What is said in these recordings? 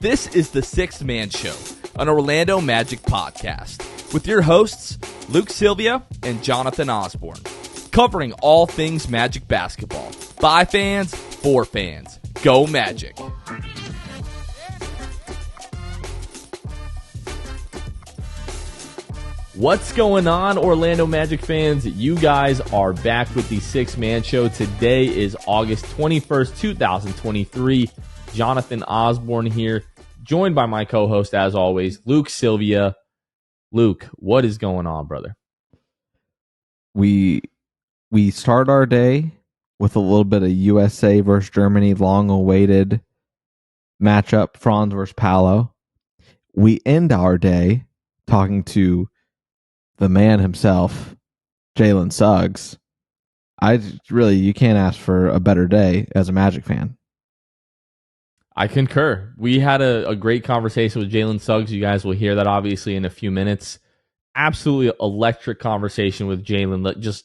This is the Sixth Man Show, an Orlando Magic podcast, with your hosts, Luke Sylvia and Jonathan Osborne, covering all things Magic basketball. By fans, for fans. Go Magic! What's going on, Orlando Magic fans? You guys are back with the Sixth Man Show. Today is August 21st, 2023. Jonathan Osborne here, joined by my co-host, as always, Luke Sylvia. Luke, what is going on, brother? We start our day with a little bit of USA versus Germany, long-awaited matchup, Franz versus Paolo. We end our day talking to the man himself, Jalen Suggs. You can't ask for a better day as a Magic fan. I concur. We had a great conversation with Jalen Suggs. You guys will hear that obviously in a few minutes. Absolutely electric conversation with Jalen.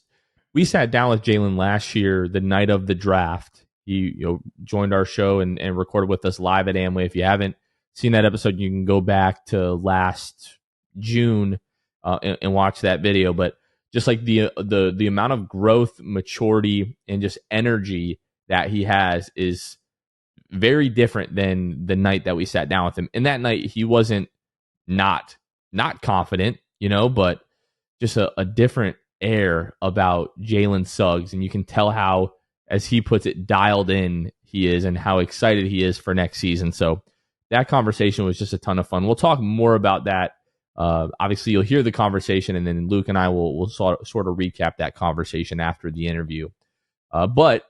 We sat down with Jalen last year, the night of the draft. He joined our show and recorded with us live at Amway. If you haven't seen that episode, you can go back to last June and watch that video. But just like the amount of growth, maturity, and just energy that he has is very different than the night that we sat down with him. And that night he wasn't not confident, but just a different air about Jalen Suggs. And you can tell how, as he puts it, dialed in he is and how excited he is for next season. So that conversation was just a ton of fun. We'll talk more about that. Obviously, you'll hear the conversation, and then Luke and I will sort of recap that conversation after the interview. But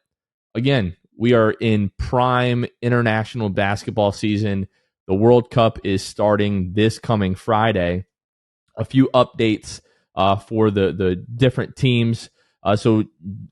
again, we are in prime international basketball season. The World Cup is starting this coming Friday. A few updates for the different teams. So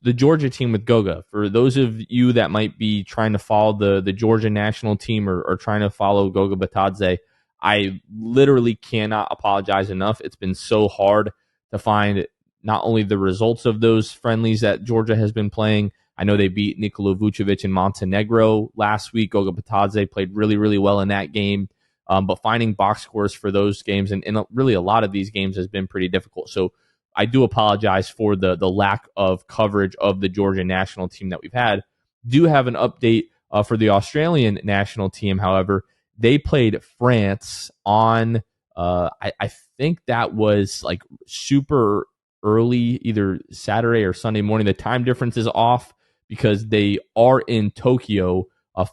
the Georgia team with Goga, for those of you that might be trying to follow the Georgia national team or trying to follow Goga Batadze, I literally cannot apologize enough. It's been so hard to find not only the results of those friendlies that Georgia has been playing. I know they beat Nikola Vucevic in Montenegro last week. Goga Batadze played really, really well in that game. But finding box scores for those games and really a lot of these games has been pretty difficult. So I do apologize for the lack of coverage of the Georgia national team that we've had. Do have an update for the Australian national team, however. They played France on, I think that was like super early, either Saturday or Sunday morning. The time difference is off because they are in Tokyo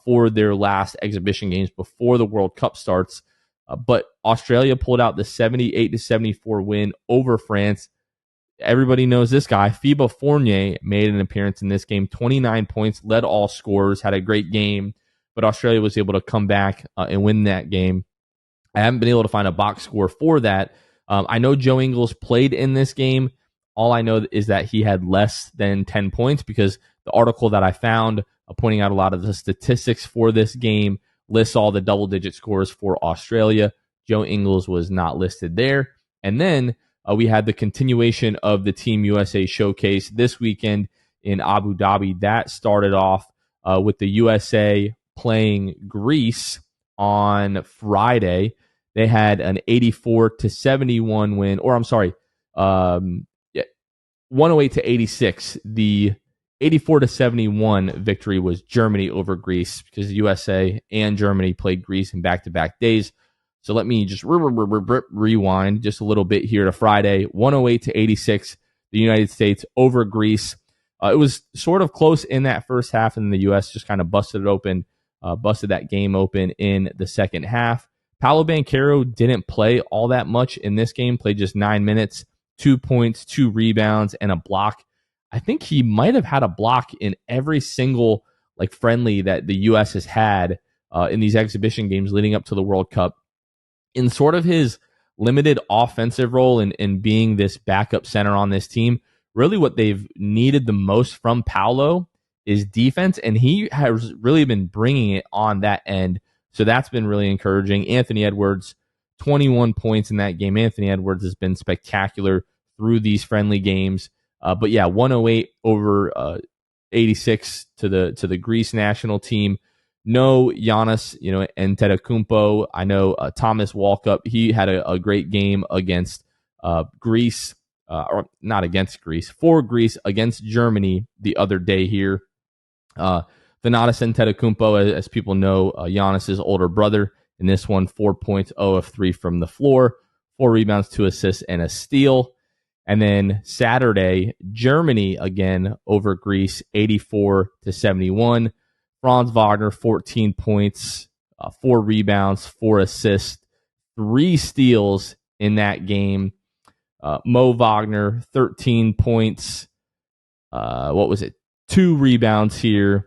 for their last exhibition games before the World Cup starts. But Australia pulled out the 78-74 win over France. Everybody knows this guy. FIBA Fournier made an appearance in this game, 29 points, led all scorers, had a great game. But Australia was able to come back and win that game. I haven't been able to find a box score for that. I know Joe Ingles played in this game. All I know is that he had less than 10 points because the article that I found pointing out a lot of the statistics for this game lists all the double-digit scores for Australia. Joe Ingles was not listed there. And then we had the continuation of the Team USA showcase this weekend in Abu Dhabi. That started off with the USA playing Greece on Friday. They had an 84-71 win, or I'm sorry, 108-86. The 84-71 victory was Germany over Greece because the USA and Germany played Greece in back-to-back days. So let me just rewind just a little bit here to Friday. 108-86, the United States over Greece. It was sort of close in that first half, and the U.S. just kind of busted that game open in the second half. Paolo Banchero didn't play all that much in this game, played just 9 minutes, 2 points, 2 rebounds, and a block. I think he might have had a block in every single friendly that the U.S. has had in these exhibition games leading up to the World Cup. In sort of his limited offensive role in being this backup center on this team, really what they've needed the most from Paolo is defense, and he has really been bringing it on that end. So that's been really encouraging. Anthony Edwards, 21 points in that game. Anthony Edwards has been spectacular through these friendly games. But yeah, 108 over 86 to the Greece national team. no Giannis, Antetokounmpo. I know Thomas Walkup. He had a great game against Greece, or not against Greece, for Greece against Germany the other day here. Thanasis Antetokounmpo, as people know, Giannis's older brother. In this one, 4 points, 0 of 3 from the floor, 4 rebounds, 2 assists, and a steal. And then Saturday, Germany again over Greece, 84-71. Franz Wagner, 14 points, 4 rebounds, 4 assists, 3 steals in that game. Mo Wagner, 13 points. 2 rebounds here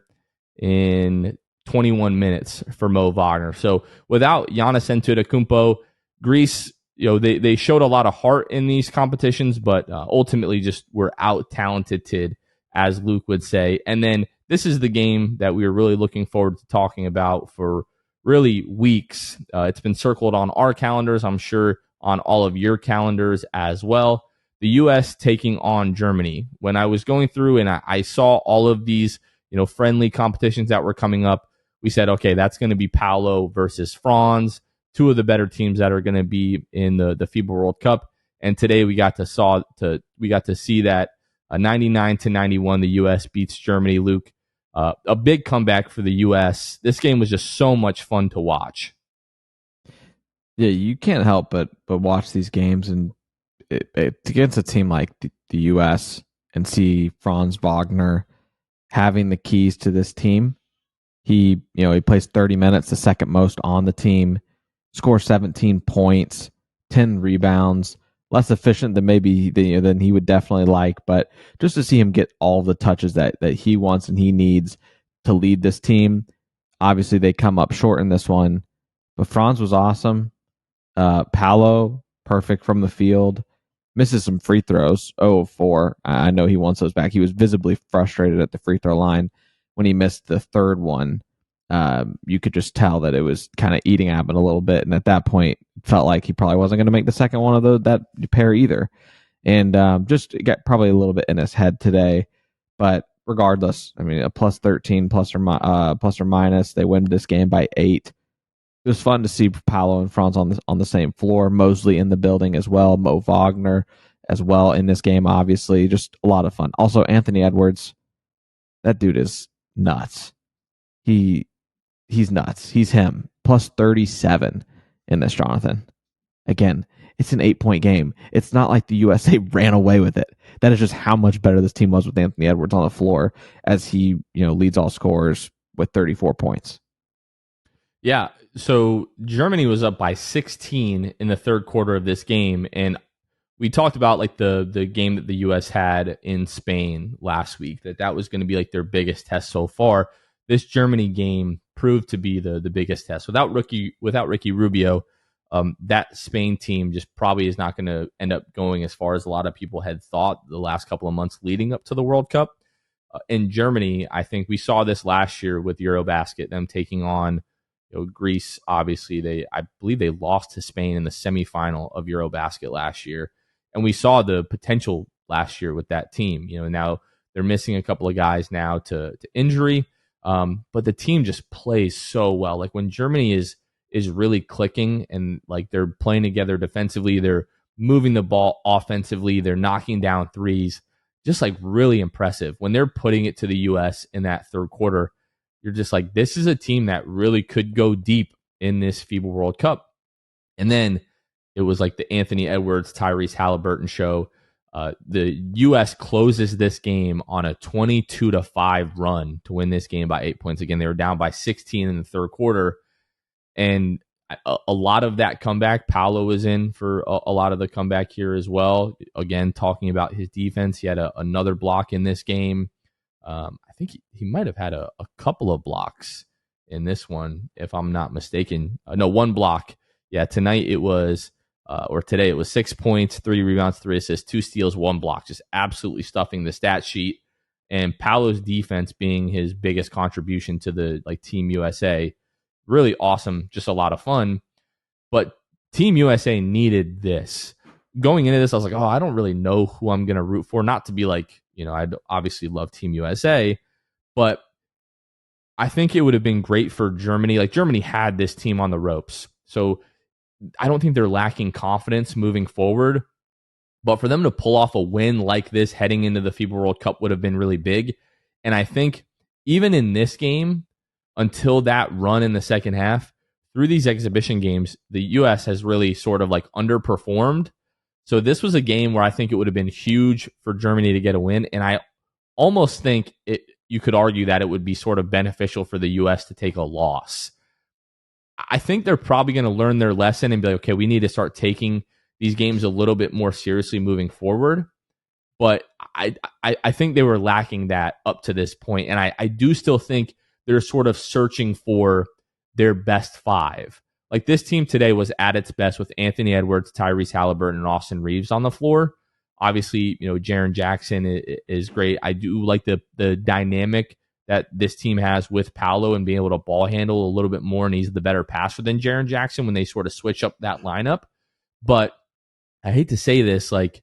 in 21 minutes for Mo Wagner. So without Giannis Antetokounmpo, Greece, they showed a lot of heart in these competitions, but ultimately just were out-talented, as Luke would say. And then this is the game that we were really looking forward to talking about for really weeks. It's been circled on our calendars, I'm sure on all of your calendars as well. The U.S. taking on Germany. When I was going through and I saw all of these friendly competitions that were coming up, we said, okay, that's going to be Paolo versus Franz, two of the better teams that are going to be in the FIBA World Cup. And today we got to see that 99-91, the U.S. beats Germany. Luke, a big comeback for the U.S. This game was just so much fun to watch. Yeah, you can't help but watch these games, and against a team like the U.S. and see Franz Wagner having the keys to this team. He plays 30 minutes, the second most on the team, scores 17 points, 10 rebounds, less efficient than maybe than he would definitely like, but just to see him get all the touches that he wants and he needs to lead this team. Obviously, they come up short in this one, but Franz was awesome. Paolo, perfect from the field. Misses some free throws, 0 of 4. I know he wants those back. He was visibly frustrated at the free throw line when he missed the third one. You could just tell that it was kind of eating at him a little bit, and at that point, it felt like he probably wasn't going to make the second one of that pair either. And just got probably a little bit in his head today. But regardless, I mean, a plus 13, plus or minus, they win this game by 8. It was fun to see Paolo and Franz on the same floor. Mosley in the building as well. Mo Wagner as well in this game, obviously. Just a lot of fun. Also, Anthony Edwards, that dude is nuts. He's nuts. He's him. Plus 37 in this, Jonathan. Again, it's an 8-point game. It's not like the USA ran away with it. That is just how much better this team was with Anthony Edwards on the floor as he leads all scorers with 34 points. Yeah, so Germany was up by 16 in the third quarter of this game, and we talked about like the game that the U.S. had in Spain last week, that was going to be like their biggest test so far. This Germany game proved to be the biggest test. Without Ricky Rubio, that Spain team just probably is not going to end up going as far as a lot of people had thought the last couple of months leading up to the World Cup. In Germany, I think we saw this last year with Eurobasket, them taking on Greece. Obviously, I believe they lost to Spain in the semifinal of Eurobasket last year, and we saw the potential last year with that team. Now they're missing a couple of guys now to injury, but the team just plays so well. Like when Germany is really clicking and like they're playing together defensively, they're moving the ball offensively, they're knocking down threes, just like really impressive. When they're putting it to the U.S. in that third quarter, you're just like, this is a team that really could go deep in this FIBA World Cup. And then it was like the Anthony Edwards, Tyrese Halliburton show. The U.S. closes this game on a 22-5 run to win this game by 8 points. Again, they were down by 16 in the third quarter. And a lot of that comeback, Paolo was in for a lot of the comeback here as well. Again, talking about his defense, he had another block in this game. I think he might have had a couple of blocks in this one, if I'm not mistaken. No, one block. Yeah, today it was 6 points, 3 rebounds, 3 assists, 2 steals, 1 block. Just absolutely stuffing the stat sheet. And Paolo's defense being his biggest contribution to the Team USA. Really awesome, just a lot of fun. But Team USA needed this. Going into this, I was like, I don't really know who I'm going to root for. Not to be I'd obviously love Team USA, but I think it would have been great for Germany. Like Germany had this team on the ropes. So I don't think they're lacking confidence moving forward. But for them to pull off a win like this heading into the FIBA World Cup would have been really big. And I think even in this game, until that run in the second half, through these exhibition games, the U.S. has really sort of like underperformed. So this was a game where I think it would have been huge for Germany to get a win. And I almost think you could argue that it would be sort of beneficial for the U.S. to take a loss. I think they're probably going to learn their lesson and be like, okay, we need to start taking these games a little bit more seriously moving forward. But I think they were lacking that up to this point. And I do still think they're sort of searching for their best five. Like this team today was at its best with Anthony Edwards, Tyrese Halliburton, and Austin Reeves on the floor. Obviously, Jaren Jackson is great. I do like the dynamic that this team has with Paolo and being able to ball handle a little bit more, and he's the better passer than Jaren Jackson when they sort of switch up that lineup. But I hate to say this, like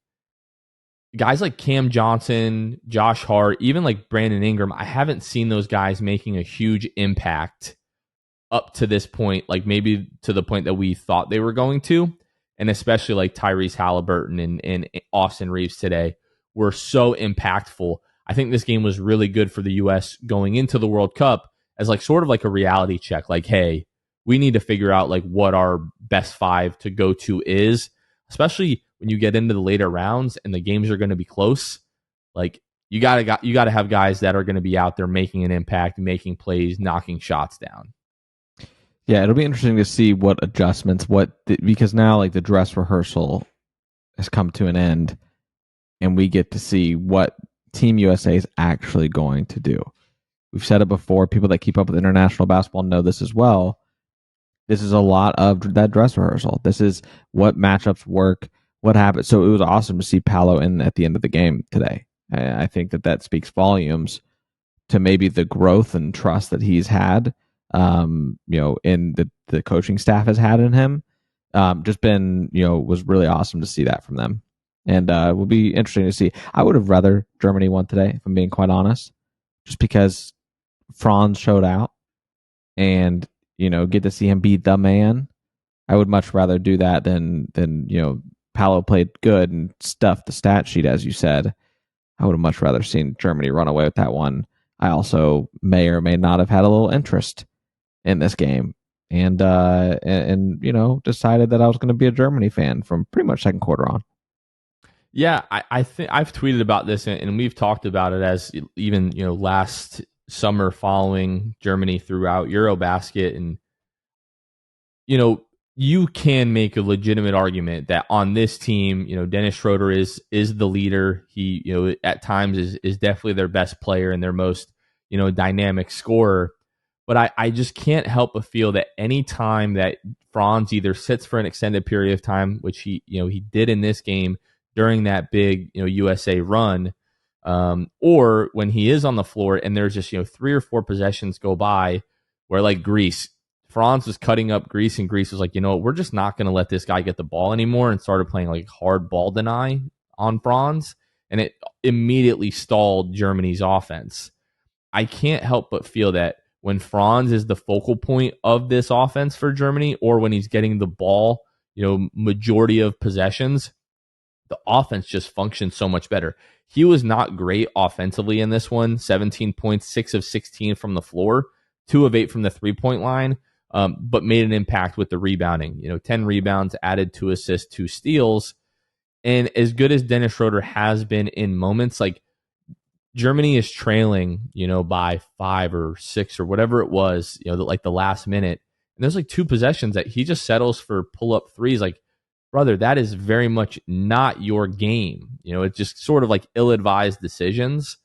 guys like Cam Johnson, Josh Hart, even like Brandon Ingram, I haven't seen those guys making a huge impact up to this point, like maybe to the point that we thought they were going to. And especially like Tyrese Halliburton and Austin Reeves today were so impactful. I think this game was really good for the U.S. going into the World Cup as like sort of like a reality check. Like, hey, we need to figure out like what our best five to go to is, especially when you get into the later rounds and the games are going to be close. Like you gotta have guys that are going to be out there making an impact, making plays, knocking shots down. Yeah, it'll be interesting to see what adjustments, because now like the dress rehearsal has come to an end, and we get to see what Team USA is actually going to do. We've said it before. People that keep up with international basketball know this as well. This is a lot of that dress rehearsal. This is what matchups work, what happens. So it was awesome to see Paolo in at the end of the game today. I think that speaks volumes to maybe the growth and trust that he's had, in the coaching staff has had in him. Just been, was really awesome to see that from them. And it will be interesting to see. I would have rather Germany won today, if I'm being quite honest, just because Franz showed out and, get to see him be the man. I would much rather do that than Paolo played good and stuffed the stat sheet, as you said. I would have much rather seen Germany run away with that one. I also may or may not have had a little interest in this game, and decided that I was going to be a Germany fan from pretty much second quarter on. Yeah, I think I've tweeted about this, and we've talked about it as even last summer following Germany throughout Eurobasket, and you can make a legitimate argument that on this team, Dennis Schroeder is the leader. He at times is definitely their best player and their most dynamic scorer. But I just can't help but feel that any time that Franz either sits for an extended period of time, which he did in this game during that big USA run, or when he is on the floor and there's just 3 or 4 possessions go by where like Franz was cutting up Greece, and Greece was like, we're just not going to let this guy get the ball anymore, and started playing like hard ball deny on Franz, and it immediately stalled Germany's offense. I can't help but feel that when Franz is the focal point of this offense for Germany, or when he's getting the ball, majority of possessions, the offense just functions so much better. He was not great offensively in this one. 17 points, 6 of 16 from the floor, 2 of 8 from the 3-point line, but made an impact with the rebounding. 10 rebounds, added 2 assists, 2 steals. And as good as Dennis Schroeder has been in moments, like Germany is trailing, by 5 or 6 or whatever it was, like the last minute. And there's like 2 possessions that he just settles for pull-up threes. Like, brother, that is very much not your game. It's just sort of like ill-advised decisions.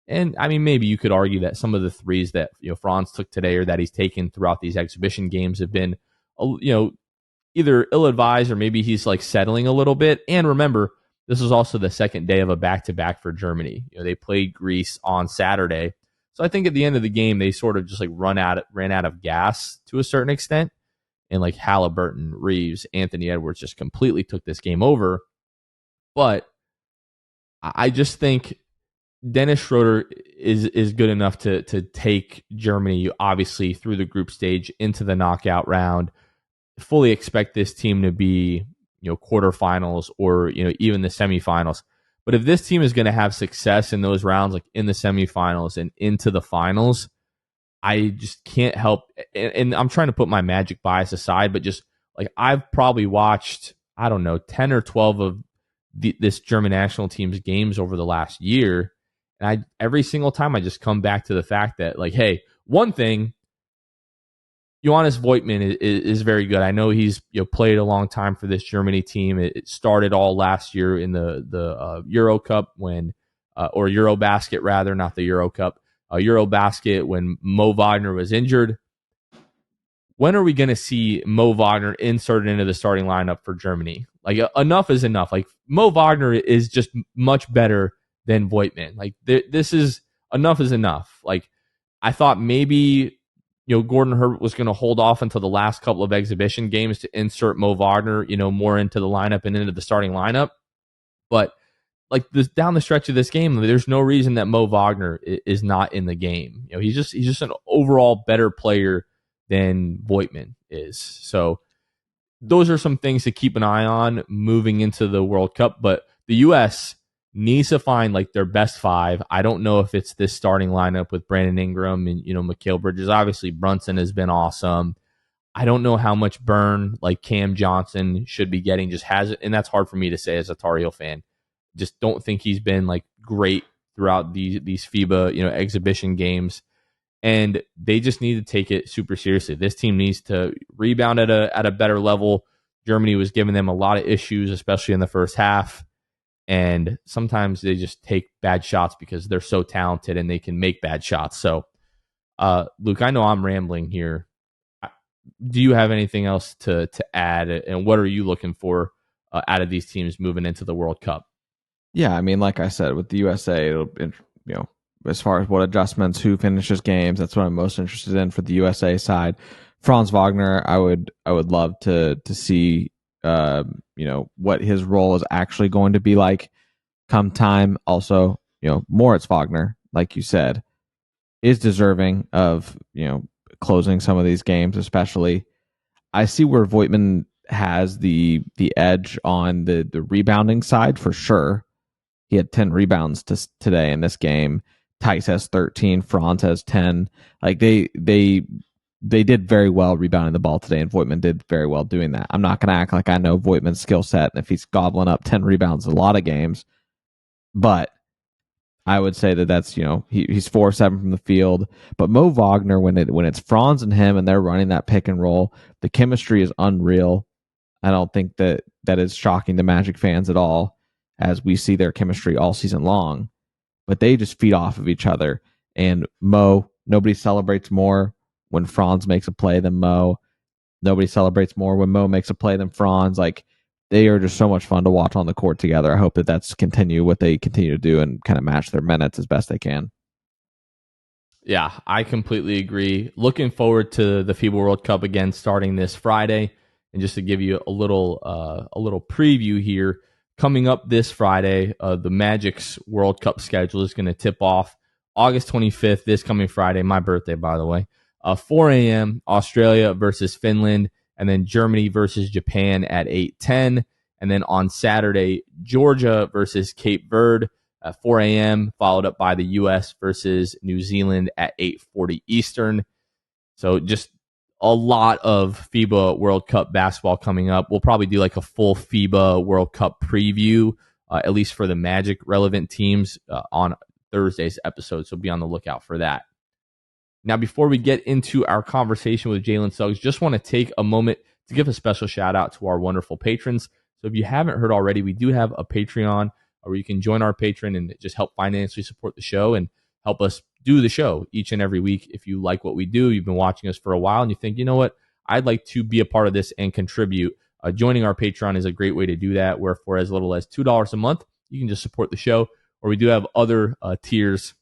And I mean, maybe you could argue that some of the threes that Franz took today, or that he's taken throughout these exhibition games, have been either ill-advised, or maybe he's like settling a little bit. And remember, this is also the second day of a back-to-back for Germany. They played Greece on Saturday, so I think at the end of the game they sort of just like ran out of gas to a certain extent. And like Halliburton, Reeves, Anthony Edwards just completely took this game over. But I just think Dennis Schroeder is good enough to take Germany, obviously, through the group stage into the knockout round. Fully expect this team to be, quarterfinals or, even the semifinals. But if this team is going to have success in those rounds, like in the semifinals and into the finals, I just can't help. And I'm trying to put my Magic bias aside, but just like I've probably watched, I don't know, 10 or 12 of this German national team's games over the last year. And every single time I just come back to the fact that, like, hey, one thing, Johannes Voigtmann is very good. I know he's played a long time for this Germany team. It started all last year in the Euro Cup or Eurobasket rather, not the Euro Cup, Eurobasket when Mo Wagner was injured. When are we going to see Mo Wagner inserted into the starting lineup for Germany? Like enough is enough. Like Mo Wagner is just much better than Voigtmann. Like this is enough is enough. Like I thought maybe Gordon Herbert was going to hold off until the last couple of exhibition games to insert Mo Wagner, more into the lineup and into the starting lineup. But like down the stretch of this game, there's no reason that Mo Wagner is not in the game. He's just an overall better player than Voigtmann is. So those are some things to keep an eye on moving into the World Cup. But the U.S. needs to find like their best five. I don't know if it's this starting lineup with Brandon Ingram and Mikal Bridges. Obviously, Brunson has been awesome. I don't know how much burn like Cam Johnson should be getting. Just has it, and that's hard for me to say as a Tar Heel fan. Just don't think he's been like great throughout these FIBA exhibition games, and they just need to take it super seriously. This team needs to rebound at a better level. Germany was giving them a lot of issues, especially in the first half. And sometimes they just take bad shots because they're so talented and they can make bad shots. So, Luke, I know I'm rambling here. Do you have anything else to add? And what are you looking for out of these teams moving into the World Cup? Yeah, I mean, like I said, with the USA, it'll, as far as what adjustments, who finishes games, that's what I'm most interested in for the USA side. Franz Wagner, I would love to see what his role is actually going to be like come time. Also, Moritz Wagner, like you said, is deserving of closing some of these games. Especially, I see where Voigtmann has the edge on the rebounding side for sure. He had 10 rebounds today in this game. Tice has 13. Franz has 10. Like they did very well rebounding the ball today, and Voigtmann did very well doing that. I'm not going to act like I know Voigtmann's skill set, and if he's gobbling up 10 rebounds a lot of games, but I would say that's he's 4-7 from the field. But Mo Wagner, when it's Franz and him, and they're running that pick and roll, the chemistry is unreal. I don't think that is shocking to Magic fans at all, as we see their chemistry all season long. But they just feed off of each other. And Mo, nobody celebrates more when Franz makes a play than Mo. Nobody celebrates more when Mo makes a play than Franz. Like, they are just so much fun to watch on the court together. I hope that's what they continue to do and kind of match their minutes as best they can. Yeah, I completely agree. Looking forward to the FIBA World Cup again starting this Friday. And just to give you a little preview here, coming up this Friday, the Magic's World Cup schedule is going to tip off August 25th, this coming Friday, my birthday, by the way. 4 a.m., Australia versus Finland, and then Germany versus Japan at 8:10. And then on Saturday, Georgia versus Cape Verde at 4 a.m., followed up by the U.S. versus New Zealand at 8:40 Eastern. So just a lot of FIBA World Cup basketball coming up. We'll probably do like a full FIBA World Cup preview, at least for the Magic relevant teams on Thursday's episode. So be on the lookout for that. Now, before we get into our conversation with Jalen Suggs, just want to take a moment to give a special shout out to our wonderful patrons. So if you haven't heard already, we do have a Patreon where you can join our Patreon and just help financially support the show and help us do the show each and every week. If you like what we do, you've been watching us for a while and you think, you know what, I'd like to be a part of this and contribute. Joining our Patreon is a great way to do that, where for as little as $2 a month, you can just support the show. Or we do have other tiers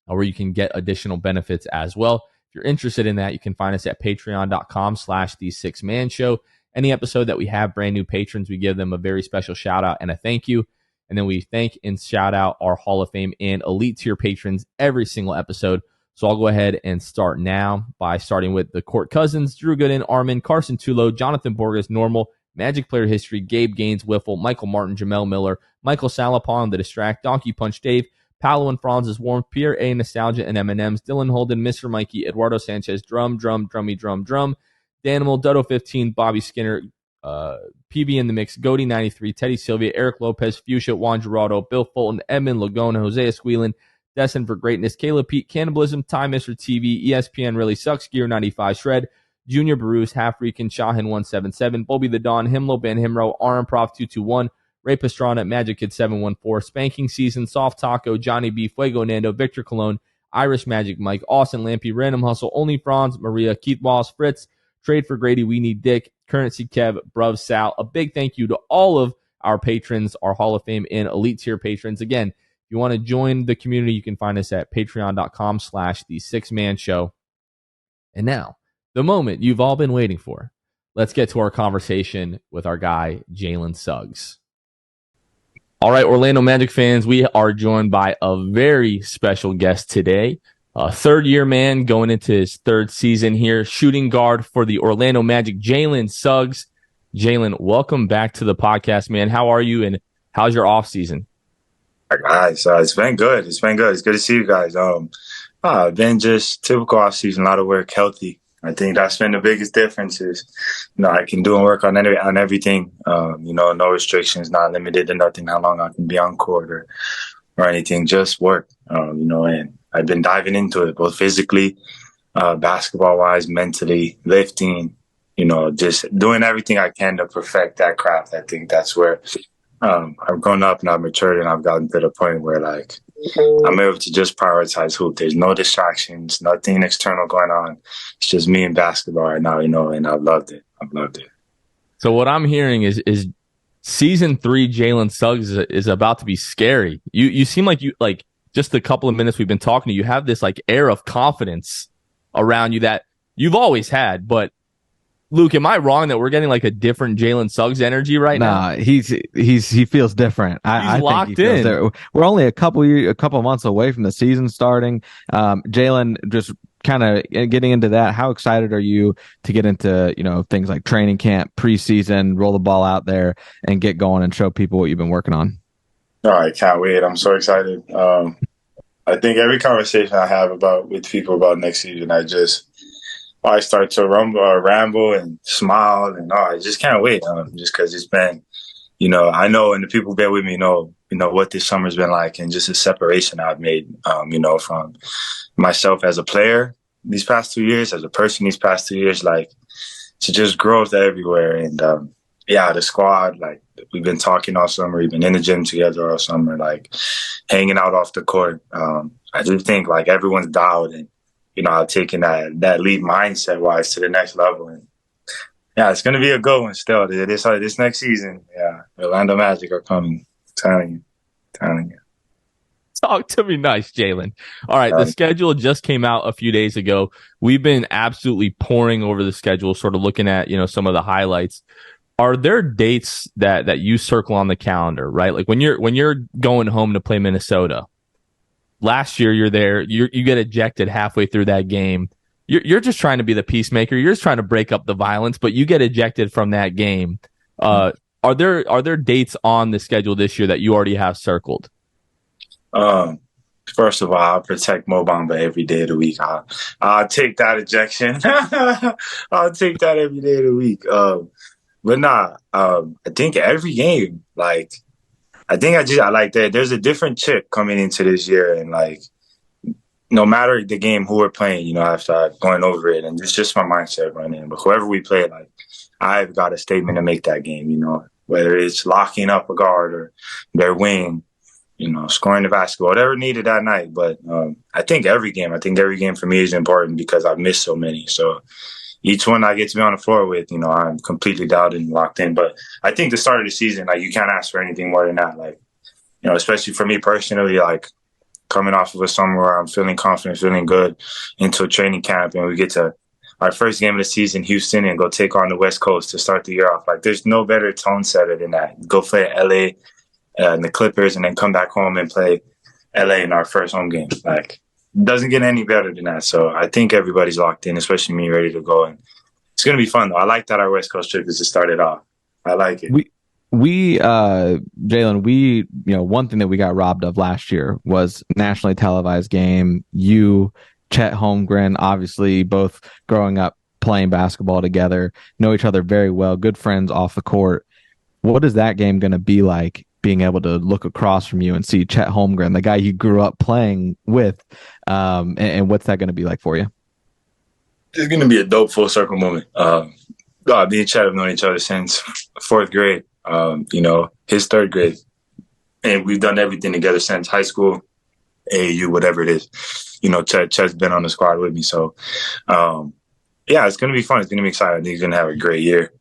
where you can get additional benefits as well. If you're interested in that, you can find us at patreon.com/the6man show. Any episode that we have brand new patrons, we give them a very special shout out and a thank you. And then we thank and shout out our Hall of Fame and elite tier patrons every single episode. So I'll go ahead and start now by starting with the Court Cousins, Drew Gooden, Armin, Carson Tulo, Jonathan Borges, Normal, Magic Player History, Gabe Gaines, Wiffle, Michael Martin, Jamel Miller, Michael Salapon, The Distract, Donkey Punch Dave, Paolo and Franz Warmth, Pierre A. Nostalgia and M&M's, Dylan Holden, Mr. Mikey, Eduardo Sanchez, Drum, Drummy, Drum, Danimal, Dodo 15, Bobby Skinner, PB in the Mix, Goody 93, Teddy Sylvia, Eric Lopez, Fuchsia, Juan Gerardo, Bill Fulton, Edmund Lagona, Jose Esquilin, Destined for Greatness, Caleb Pete, Cannibalism, Time Mr. TV, ESPN Really Sucks, Gear 95 Shred, Junior Barus, Half Rican, Shahin 177, Bobby the Don, Himlo Ben Himro, RM Prof 221, Ray Pastrana, Magic Kid 714, Spanking Season, Soft Taco, Johnny B, Fuego Nando, Victor Cologne, Irish Magic Mike, Austin Lampy, Random Hustle, Only Franz, Maria, Keith Wallace, Fritz, Trade for Grady, We Need Dick, Currency Kev, Bruv Sal. A big thank you to all of our patrons, our Hall of Fame and elite tier patrons. Again, if you want to join the community, you can find us at patreon.com/the6man-show. And now, the moment you've all been waiting for. Let's get to our conversation with our guy, Jalen Suggs. All right, Orlando Magic fans, we are joined by a very special guest today. A third-year man going into his third season here, shooting guard for the Orlando Magic, Jalen Suggs. Jalen, welcome back to the podcast, man. How are you, and how's your offseason? Guys, it's been good. It's been good. It's good to see you guys. Been just typical offseason, a lot of work, healthy. I think that's been the biggest difference is, I can do and work on everything. No restrictions, not limited to nothing, how long I can be on court or anything, just work, and I've been diving into it, both physically, basketball-wise, mentally, lifting, just doing everything I can to perfect that craft. I think that's where I've grown up and I've matured and I've gotten to the point where, I'm able to just prioritize hoop. There's no distractions, nothing external going on. It's just me and basketball right now, and I've loved it. So what I'm hearing is season 3 Jalen Suggs is about to be scary. You seem like just a couple of minutes we've been talking to you, have this air of confidence around you that you've always had. But Luke, am I wrong that we're getting a different Jalen Suggs energy right now? Nah, he feels different. I locked think he feels in. different. We're only a couple months away from the season starting. Jalen, just kind of getting into that. How excited are you to get into things like training camp, preseason, roll the ball out there, and get going and show people what you've been working on? All right, can't wait. I'm so excited. I think every conversation I have with people about next season, I start to ramble and smile, and I just can't wait. Just because it's been, I know, and the people who've been with me know what this summer's been like, and just the separation I've made, from myself as a player these past 2 years, as a person these past 2 years, to just growth everywhere. And the squad, we've been talking all summer, we've been in the gym together all summer, hanging out off the court. I do think everyone's dialed in. I've taken that lead mindset wise to the next level. And it's going to be a good one still. This next season, Orlando Magic are coming. I'm telling you. Talk to me nice, Jalen. All right, the schedule just came out a few days ago. We've been absolutely pouring over the schedule, sort of looking at, some of the highlights. Are there dates that you circle on the calendar, right? When you're going home to play Minnesota, last year you're there, you get ejected halfway through that game. You're just trying to be the peacemaker. You're just trying to break up the violence, but you get ejected from that game. Are there dates on the schedule this year that you already have circled? First of all, I'll protect Mo Bamba every day of the week. I'll take that ejection. I'll take that every day of the week. I think every game, I like that. There's a different chip coming into this year, and no matter the game, who we're playing, I start going over it, and it's just my mindset going in. But whoever we play, I've got a statement to make that game. Whether it's locking up a guard or their wing, scoring the basketball, whatever needed that night. But I think every game for me is important because I've missed so many. So each one I get to be on the floor with, I'm completely dialed and locked in. But I think the start of the season, you can't ask for anything more than that. Especially for me personally, coming off of a summer where I'm feeling confident, feeling good, into a training camp, and we get to our first game of the season, Houston, and go take on the West Coast to start the year off. There's no better tone setter than that. Go play at LA, and the Clippers, and then come back home and play LA in our first home game. Like, doesn't get any better than that. So I think everybody's locked in, especially me, ready to go. And it's going to be fun, though. I like that our West Coast trip is to start it off. I like it. Jalen, one thing that we got robbed of last year was nationally televised game. You, Chet Holmgren, obviously both growing up playing basketball together, know each other very well, good friends off the court. What is that game going to be like, being able to look across from you and see Chet Holmgren, the guy you grew up playing with, and what's that going to be like for you? It's going to be a dope full circle moment. Me and Chet have known each other since fourth grade, his third grade. And we've done everything together since high school, AAU, whatever it is. Chet's been on the squad with me. So, it's going to be fun. It's going to be exciting. I think he's going to have a great year.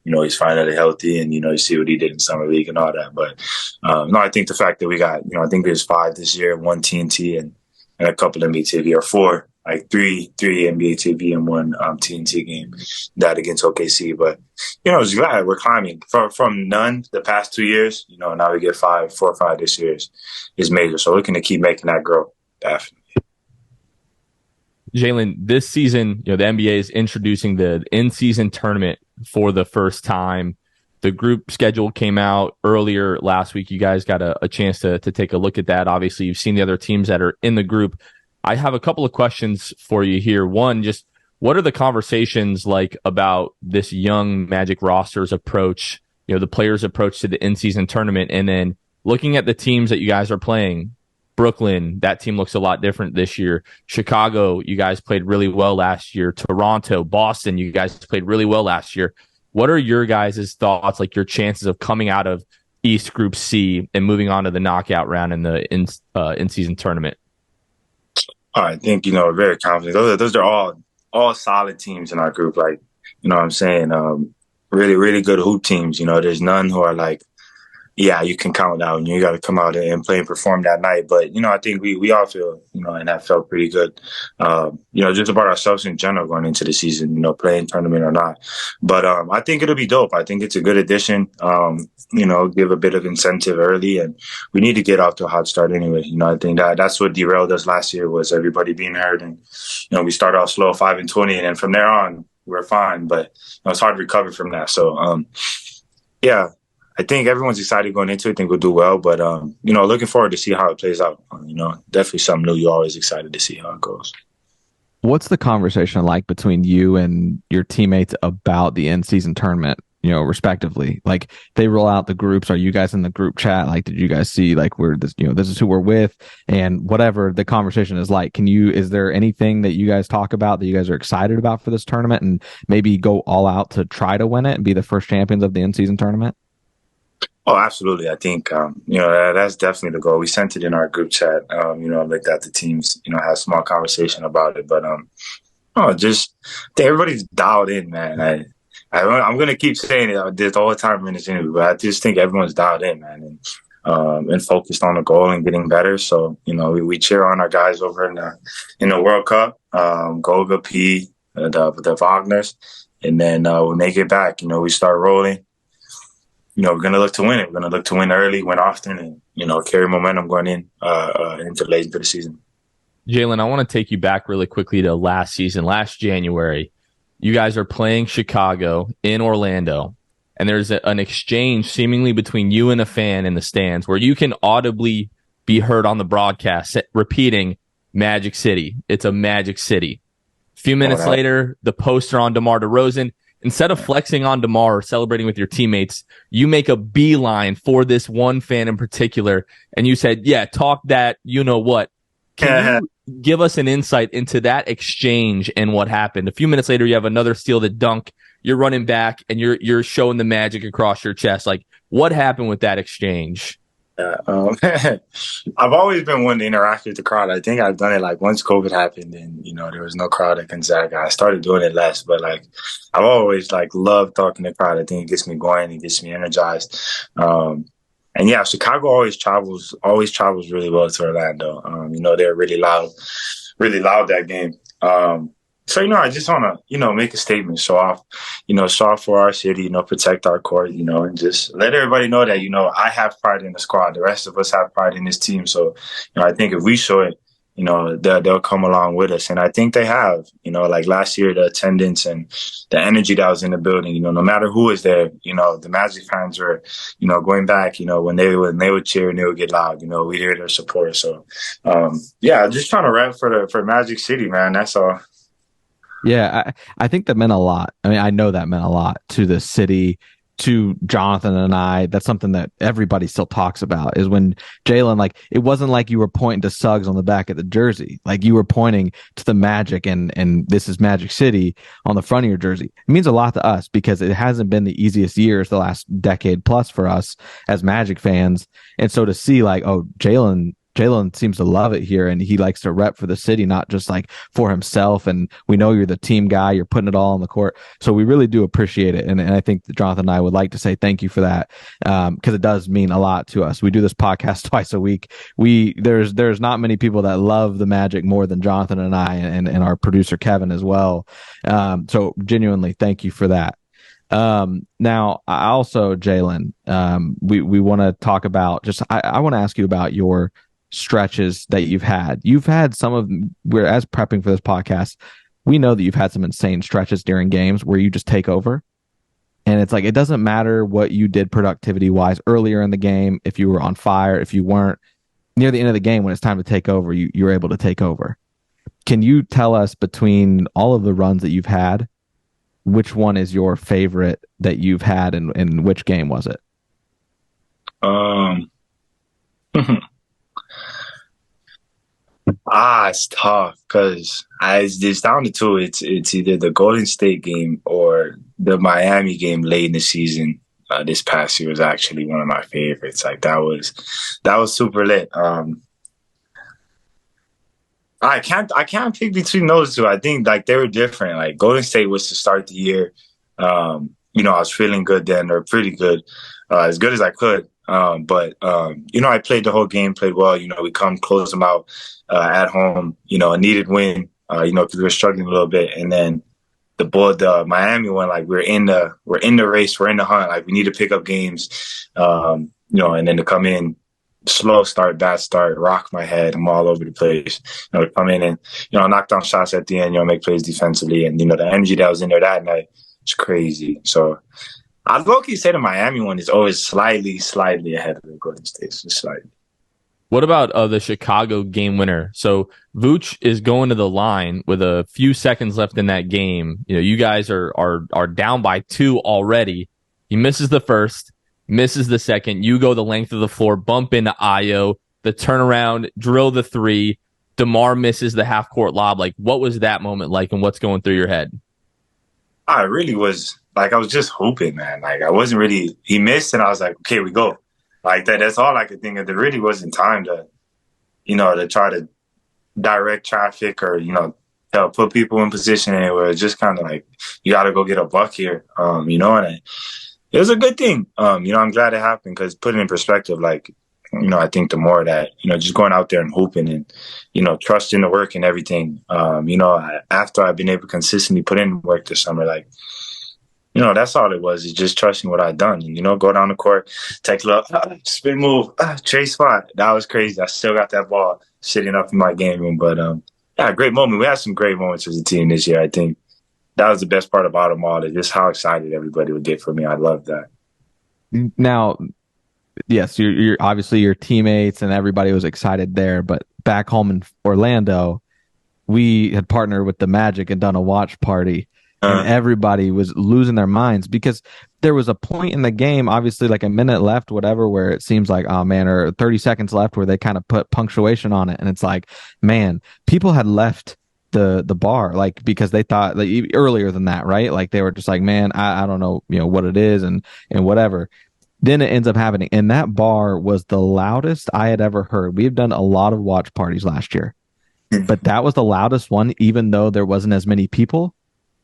He's finally healthy, and, you see what he did in Summer League and all that. But, I think the fact that we got, I think there's 5 this year, 1 TNT and a couple NBA TV, or 4, like three NBA TV and 1 TNT game, that against OKC. But, just glad we're climbing from none the past 2 years. Now we get 4 or 5 this year is major. So looking to keep making that grow, definitely. Jalen, this season, the NBA is introducing the in-season tournament for the first time. The group schedule came out earlier last week. You guys got a chance to take a look at that. Obviously, you've seen the other teams that are in the group. I have a couple of questions for you here. One, just what are the conversations like about this young Magic roster's approach, the players' approach to the in-season tournament? And then looking at the teams that you guys are playing, Brooklyn, that team looks a lot different this year. Chicago, you guys played really well last year. Toronto, Boston, you guys played really well last year. What are your guys' thoughts, like your chances of coming out of East Group C and moving on to the knockout round in the in-season tournament? I think, we're very confident. Those are all solid teams in our group. Like, what I'm saying? Really, really good hoop teams. There's none who are like, yeah, you can count out and you got to come out and play and perform that night. But, I think we all feel, and that felt pretty good, just about ourselves in general going into the season, playing tournament or not. But I think it'll be dope. I think it's a good addition, give a bit of incentive early. And we need to get off to a hot start anyway. I think that's what derailed us last year, was everybody being hurt. And, we started off slow, 5-20. And then from there on, we're fine. But it's hard to recover from that. So, I think everyone's excited going into it. I think we'll do well, but looking forward to see how it plays out. Definitely something new. You're always excited to see how it goes. What's the conversation like between you and your teammates about the in-season tournament, respectively? Like, they roll out the groups. Are you guys in the group chat? Like, did you guys see, like, we're this, this is who we're with, and whatever the conversation is like? Is there anything that you guys talk about that you guys are excited about for this tournament, and maybe go all out to try to win it and be the first champions of the in-season tournament? Oh, absolutely. I think, that's definitely the goal. We sent it in our group chat, looked at the teams, had a small conversation about it. But, I think everybody's dialed in, man. I'm going to keep saying it this all the time in this interview, but I just think everyone's dialed in, man, and focused on the goal and getting better. So, we cheer on our guys over in the World Cup, Goga, P, the Wagners. And then when they get back, we start rolling. We're going to look to win it. We're going to look to win early, win often, and, carry momentum going into late into the season. Jalen, I want to take you back really quickly to last season. Last January, you guys are playing Chicago in Orlando, and there's an exchange seemingly between you and a fan in the stands where you can audibly be heard on the broadcast repeating Magic City. It's a Magic City. A few minutes later, the poster on DeMar DeRozan. Instead of flexing on DeMar or celebrating with your teammates, you make a beeline for this one fan in particular, and you said, yeah, talk that, you know what. Can you give us an insight into that exchange and what happened? A few minutes later, you have another steal the dunk. You're running back, and you're showing the magic across your chest. Like, what happened with that exchange? I've always been one to interact with the crowd. I think I've done it like once COVID happened and, there was no crowd at Gonzaga. I started doing it less, but like I've always like loved talking to the crowd. I think it gets me going. It gets me energized. And yeah, Chicago always travels really well to Orlando. They're really loud that game. So, I just want to, make a statement, show off for our city, protect our court, and just let everybody know that, I have pride in the squad. The rest of us have pride in this team. So, I think if we show it, they'll come along with us. And I think they have, like last year, the attendance and the energy that was in the building, no matter who was there, the Magic fans were, going back, when they would cheer and they would get loud, we hear their support. So, just trying to rap for Magic City, man. That's all. Yeah, I think that meant a lot. I mean, I know that meant a lot to the city, to Jonathan and I. That's something that everybody still talks about, is when Jalen, like, it wasn't like you were pointing to Suggs on the back of the jersey. Like, you were pointing to the Magic and this is Magic City on the front of your jersey. It means a lot to us because it hasn't been the easiest years the last decade plus for us as Magic fans. And so to see like, oh, Jalen seems to love it here, and he likes to rep for the city, not just like for himself. And we know you're the team guy, you're putting it all on the court. So we really do appreciate it. And I think that Jonathan and I would like to say thank you for that, because it does mean a lot to us. We do this podcast twice a week. There's not many people that love the Magic more than Jonathan and I, and our producer Kevin as well. So genuinely, thank you for that. Now, I also, Jalen, we want to talk about I want to ask you about your stretches that you've had. You've had as prepping for this podcast, we know that you've had some insane stretches during games where you just take over. And it's like, it doesn't matter what you did productivity wise earlier in the game, if you were on fire, if you weren't, near the end of the game, when it's time to take over, you're able to take over. Can you tell us, between all of the runs that you've had, which one is your favorite that you've had, and which game was it? It's tough because it's down to two. It's either the Golden State game or the Miami game late in the season. This past year was actually one of my favorites. Like that was super lit. I can't pick between those two. I think like they were different. Like Golden State was to start the year. I was feeling good then, or pretty good, as good as I could. But I played the whole game, played well. We come close them out at home. A needed win. Because we were struggling a little bit, and then the Miami one, like we're in the race, we're in the hunt. Like we need to pick up games. And then to come in slow start, bad start, rock my head. I'm all over the place. Come in and knock down shots at the end. Make plays defensively, and the energy that was in there that night is crazy. So I'd low-key say the Miami one is always slightly ahead of the Golden State, just slightly. What about the Chicago game winner? So Vooch is going to the line with a few seconds left in that game. You guys are down by 2 already. He misses the first, misses the second. You go the length of the floor, bump into Ayo, the turnaround, drill the 3. DeMar misses the half-court lob. Like, what was that moment like, and what's going through your head? I really was, like, I was just hoping, man. Like, I wasn't really – he missed, and I was like, okay, we go. Like, that's all I could think of. There really wasn't time to, to try to direct traffic or, help put people in position where it's just kind of like, you got to go get a buck here, and it was a good thing. I'm glad it happened because put it in perspective, like, I think the more that, just going out there and hooping and, trusting the work and everything, after I've been able to consistently put in work this summer, like, that's all it was, is just trusting what I'd done. Go down the court, take a look, spin move, chase spot. That was crazy. I still got that ball sitting up in my game room. But, great moment. We had some great moments as a team this year. I think that was the best part about them all, is just how excited everybody would get for me. I love that. Now, yes, you're obviously your teammates and everybody was excited there, but back home in Orlando, we had partnered with the Magic and done a watch party, and everybody was losing their minds because there was a point in the game, obviously like a minute left, whatever, where it seems like, oh man, or 30 seconds left, where they kind of put punctuation on it, and it's like, man, people had left the bar, like, because they thought, like, earlier than that, right? Like they were just like, man, I don't know, what it is and whatever. Then it ends up happening. And that bar was the loudest I had ever heard. We've done a lot of watch parties last year, but that was the loudest one, even though there wasn't as many people.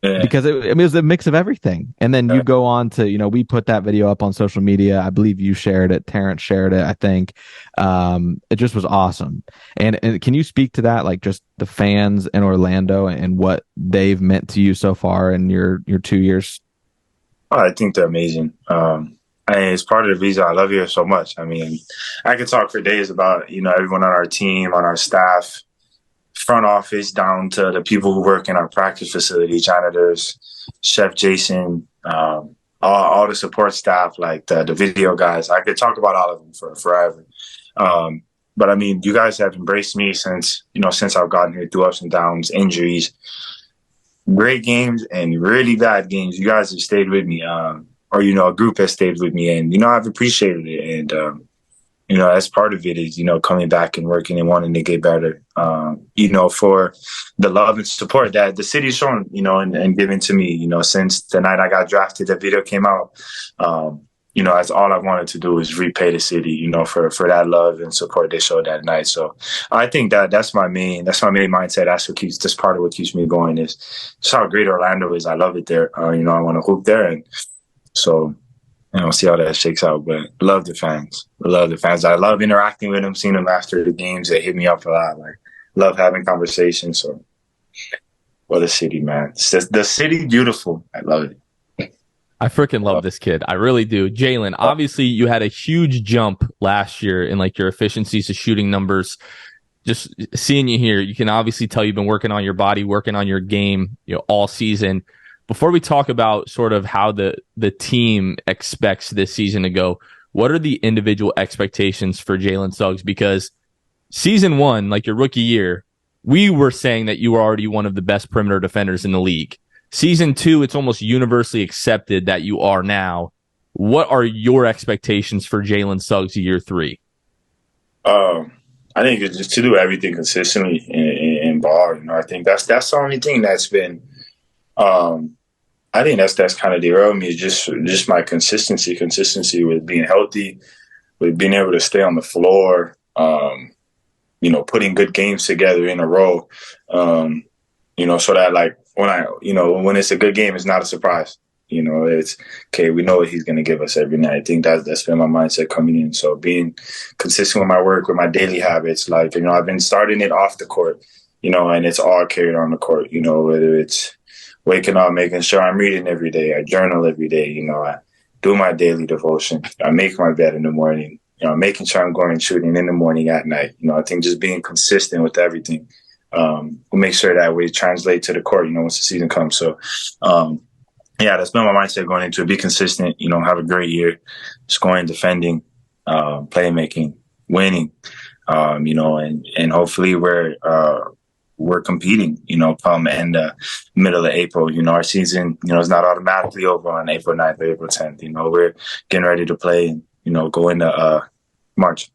Yeah. because it was a mix of everything. And then you go on to, we put that video up on social media. I believe you shared it. Terrence shared it, I think. It just was awesome. And can you speak to that, like just the fans in Orlando and what they've meant to you so far in your 2 years? Oh, I think they're amazing. And it's part of the reason I love here so much. I mean, I could talk for days about, everyone on our team, on our staff, front office, down to the people who work in our practice facility, janitors, Chef Jason, all the support staff, like the video guys. I could talk about all of them for forever. But I mean, you guys have embraced me since I've gotten here through ups and downs, injuries, great games and really bad games. You guys have stayed with me, or a group has stayed with me, and I've appreciated it. And that's part of it is coming back and working and wanting to get better. For the love and support that the city's shown, and given to me, since the night I got drafted, that video came out. That's all I wanted to do is repay the city, for that love and support they showed that night. So I think that's my main mindset. That's part of what keeps me going is just how great Orlando is. I love it there. I want to hoop there. And so, see how that shakes out. But love the fans. I love interacting with them, seeing them after the games. They hit me up a lot. Like, love having conversations. So, what a city, man. It's just, the city, beautiful. I love it. I freaking love this kid. I really do. Jalen, obviously you had a huge jump last year in like your efficiencies of shooting numbers. Just seeing you here, you can obviously tell you've been working on your body, working on your game, all season. Before we talk about sort of how the team expects this season to go, what are the individual expectations for Jalen Suggs? Because season 1, like your rookie year, we were saying that you were already one of the best perimeter defenders in the league. Season 2, it's almost universally accepted that you are now. What are your expectations for Jalen Suggs year 3? I think it's just to do everything consistently in ball. I think that's the only thing that's been. I think that's kind of derailed me. Is just my consistency with being healthy, with being able to stay on the floor. Putting good games together in a row. So that like when it's a good game, it's not a surprise. It's okay. We know what he's going to give us every night. I think that's been my mindset coming in. So being consistent with my work, with my daily habits, like, I've been starting it off the court, and it's all carried on the court, whether it's waking up, making sure I'm reading every day. I journal every day. I do my daily devotion. I make my bed in the morning, making sure I'm going shooting in the morning, at night. I think just being consistent with everything. We'll make sure that we translate to the court, once the season comes. So, that's been my mindset going into it. Be consistent, have a great year, scoring, defending, playmaking, winning, and hopefully we're competing, come end middle of April. Our season, is not automatically over on April 9th or April 10th. We're getting ready to play and, go into March.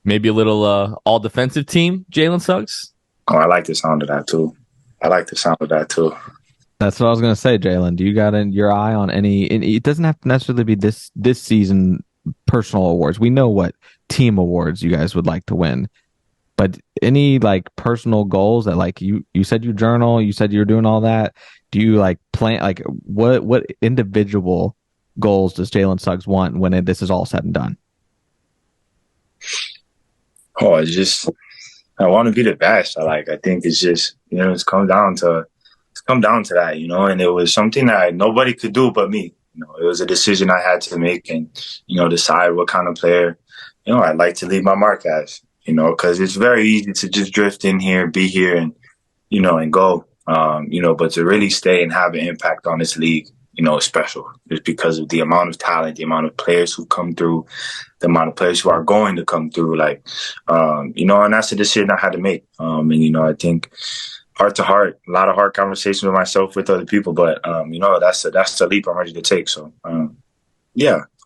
Maybe a little all defensive team, Jalen Suggs? Oh, I like the sound of that too. That's what I was going to say, Jalen. Do you got your eye on any? And it doesn't have to necessarily be this season personal awards. We know what team awards you guys would like to win, but any like personal goals that like you said you journal, you said you're doing all that. Do you like plan like what individual goals does Jalen Suggs want when this is all said and done? Oh, I want to be the best. I think it's just, it's come down to that, and it was something that nobody could do but me. It was a decision I had to make and, decide what kind of player, I'd like to leave my mark as, because it's very easy to just drift in here, be here and, and go, but to really stay and have an impact on this league, is special just because of the amount of talent, the amount of players who come through, the amount of players who are going to come through, and that's a decision I had to make. I think heart to heart, a lot of hard conversations with myself, with other people, but, that's the leap I'm ready to take. So,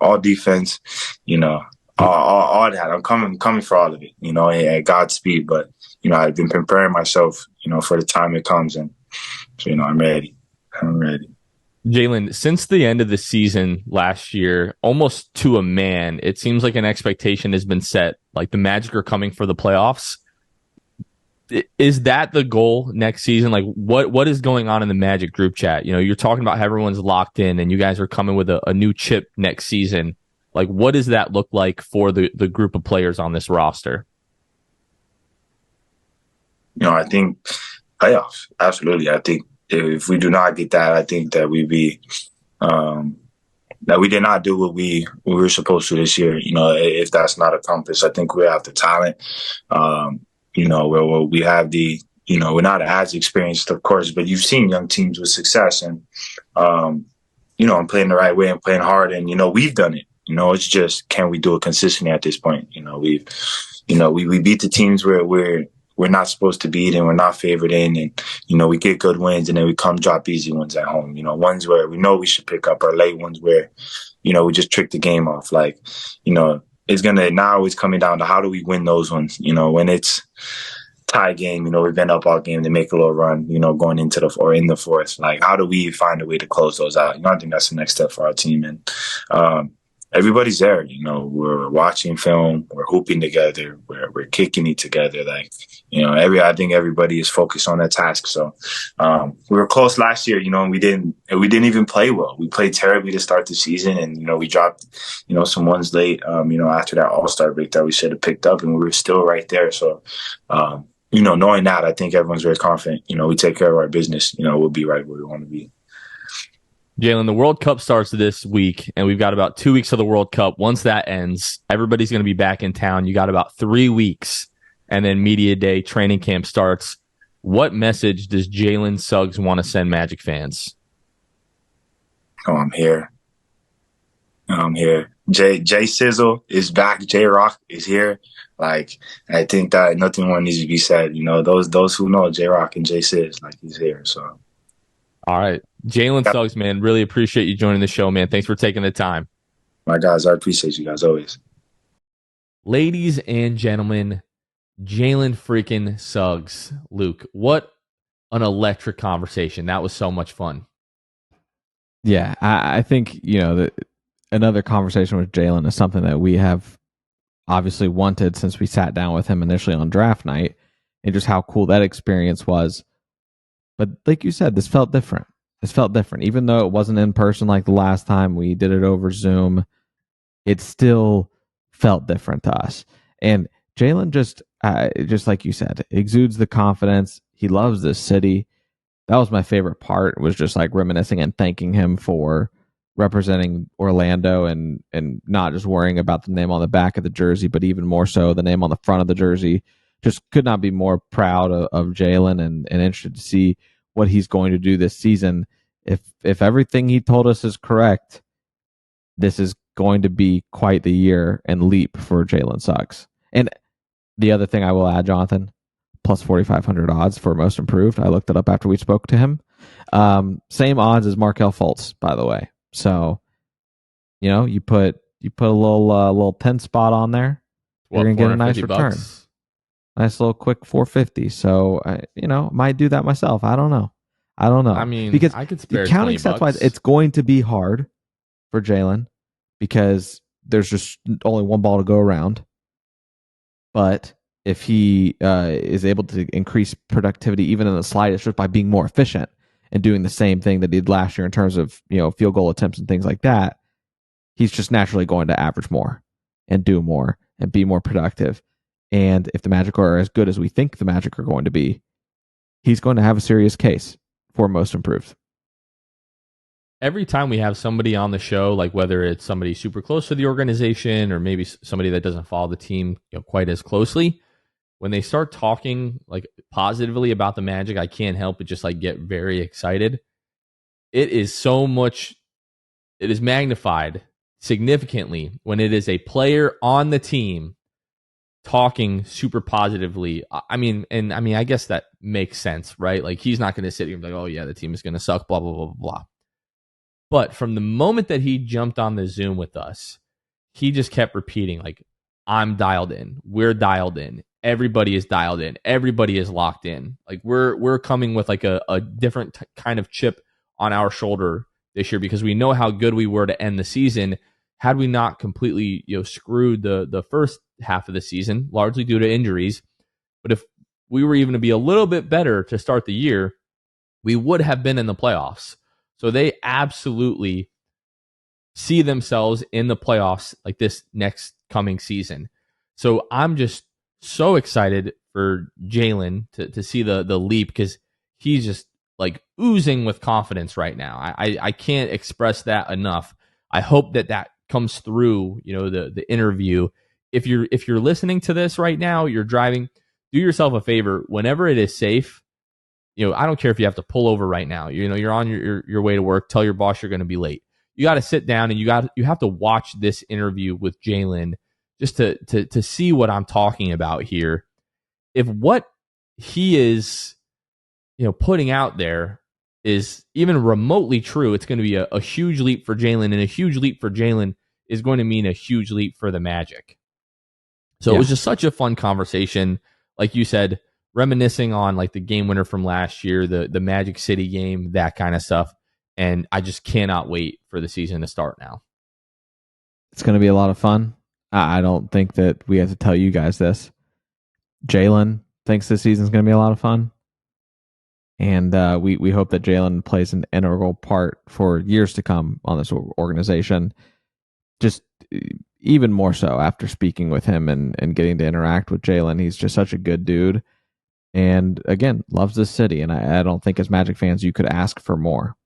all defense, all that. I'm coming for all of it, at Godspeed, but, I've been preparing myself, for the time it comes. And so, I'm ready. Jalen, since the end of the season last year, almost to a man, it seems like an expectation has been set. Like the Magic are coming for the playoffs. Is that the goal next season? Like, what is going on in the Magic group chat? You're talking about how everyone's locked in, and you guys are coming with a new chip next season. Like, what does that look like for the group of players on this roster? I think playoffs. Absolutely. I think if we do not get that, I think that that we did not do what we were supposed to this year. If that's not accomplished, I think we have the talent. Where we have we're not as experienced, of course, but you've seen young teams with success and, and playing the right way and playing hard. And, we've done it. It's just, can we do it consistently at this point? We beat the teams where we're not supposed to beat and we're not favored in. And, we get good wins and then we come drop easy ones at home. Ones where we know we should pick up, or late ones where, we just trick the game off. Like, it's now it's coming down to how do we win those ones? When it's tie game, we've been up all game to make a little run, going into in the fourth. Like, how do we find a way to close those out? I think that's the next step for our team. And everybody's there. We're watching film, we're hooping together, we're kicking it together. Like, I think everybody is focused on that task. So we were close last year, and we didn't even play well. We played terribly to start the season, and we dropped, some ones late. After that All-Star break that we should have picked up, and we were still right there. So. Knowing that, I think everyone's very confident. We take care of our business. We'll be right where we want to be. Jalen, the World Cup starts this week, and we've got about 2 weeks of the World Cup. Once that ends, everybody's going to be back in town. You got about 3 weeks, and then media day, training camp starts. What message does Jalen Suggs want to send Magic fans? Oh, I'm here. Jay Sizzle is back. J Rock is here. Like, I think that nothing more needs to be said. Those who know J Rock and Jay Sizz, like, he's here. So, all right, Jalen Suggs, man, really appreciate you joining the show, man. Thanks for taking the time. My guys, I appreciate you guys always. Ladies and gentlemen, Jalen freaking Suggs. Luke, what an electric conversation. That was so much fun. Yeah, I think, another conversation with Jalen is something that we have obviously wanted since we sat down with him initially on draft night, and just how cool that experience was. But like you said, this felt different. Even though it wasn't in person like the last time we did it over Zoom, it still felt different to us. And Jalen just like you said, exudes the confidence. He loves this city. That was my favorite part, was just like reminiscing and thanking him for representing Orlando and not just worrying about the name on the back of the jersey, but even more so the name on the front of the jersey. Just could not be more proud of Jalen and interested to see what he's going to do this season. If everything he told us is correct, this is going to be quite the year and leap for Jalen Suggs. And the other thing I will add, Jonathan, plus 4,500 odds for most improved. I looked it up after we spoke to him. Same odds as Markelle Fultz, by the way. So, you put a little 10 spot on there, you're gonna get a nice return. Bucks. Nice little quick 450. So, might do that myself. I don't know. I mean, because I could spare counting stats wise, it's going to be hard for Jalen because there's just only one ball to go around. But if he is able to increase productivity even in the slightest, just by being more efficient and doing the same thing that he did last year in terms of field goal attempts and things like that, he's just naturally going to average more and do more and be more productive. And if the Magic are as good as we think the Magic are going to be, he's going to have a serious case for most improved. Every time we have somebody on the show, like whether it's somebody super close to the organization or maybe somebody that doesn't follow the team quite as closely, when they start talking like positively about the Magic, I can't help but just like get very excited. It is magnified significantly when it is a player on the team talking super positively. I guess that makes sense, right? Like, he's not going to sit here and be like, oh yeah, the team is going to suck, blah, blah, blah, blah. But from the moment that he jumped on the Zoom with us, he just kept repeating, like, I'm dialed in. We're dialed in. Everybody is dialed in. Everybody is locked in. Like, we're coming with like a different kind of chip on our shoulder this year because we know how good we were to end the season. Had we not completely screwed the first half of the season, largely due to injuries, but if we were even to be a little bit better to start the year, we would have been in the playoffs. So they absolutely see themselves in the playoffs like this next coming season. So I'm just so excited for Jalen to see the leap, because he's just like oozing with confidence right now. I can't express that enough. I hope that comes through, the interview. If you're listening to this right now, you're driving, do yourself a favor. Whenever it is safe, I don't care if you have to pull over right now. You're on your way to work. Tell your boss you're going to be late. You got to sit down and you have to watch this interview with Jalen just to see what I'm talking about here. If what he is, putting out there is even remotely true, it's going to be a huge leap for Jalen, and a huge leap for Jalen is going to mean a huge leap for the Magic. So It was just such a fun conversation. Like you said, reminiscing on like the game winner from last year, the Magic City game, that kind of stuff. And I just cannot wait for the season to start now. It's going to be a lot of fun. I don't think that we have to tell you guys this. Jalen thinks this season is going to be a lot of fun. And we hope that Jalen plays an integral part for years to come on this organization. Just even more so after speaking with him and getting to interact with Jalen. He's just such a good dude. And again, loves this city. And I don't think as Magic fans you could ask for more.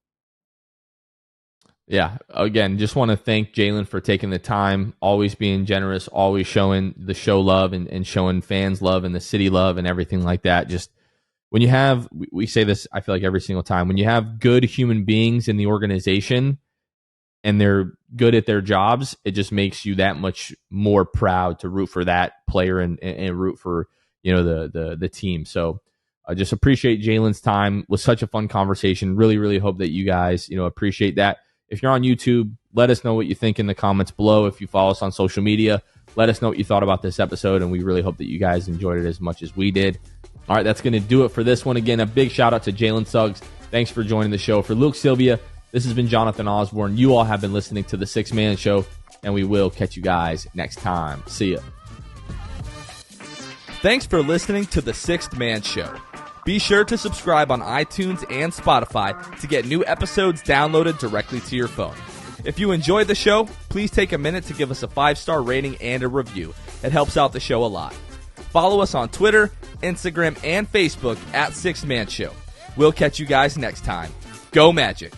Yeah, again, just want to thank Jalen for taking the time, always being generous, always showing the show love and showing fans love and the city love and everything like that. Just when you have, we say this, I feel like every single time, when you have good human beings in the organization and they're good at their jobs, it just makes you that much more proud to root for that player and root for, the team. So I just appreciate Jalen's time. It was such a fun conversation. Really, really hope that you guys, appreciate that. If you're on YouTube, let us know what you think in the comments below. If you follow us on social media, let us know what you thought about this episode, and we really hope that you guys enjoyed it as much as we did. All right, that's going to do it for this one. Again, a big shout out to Jalen Suggs. Thanks for joining the show. For Luke Sylvia, this has been Jonathan Osborne. You all have been listening to The Sixth Man Show, and we will catch you guys next time. See ya. Thanks for listening to The Sixth Man Show. Be sure to subscribe on iTunes and Spotify to get new episodes downloaded directly to your phone. If you enjoyed the show, please take a minute to give us a 5-star rating and a review. It helps out the show a lot. Follow us on Twitter, Instagram, and Facebook at Sixth Man Show. We'll catch you guys next time. Go Magic!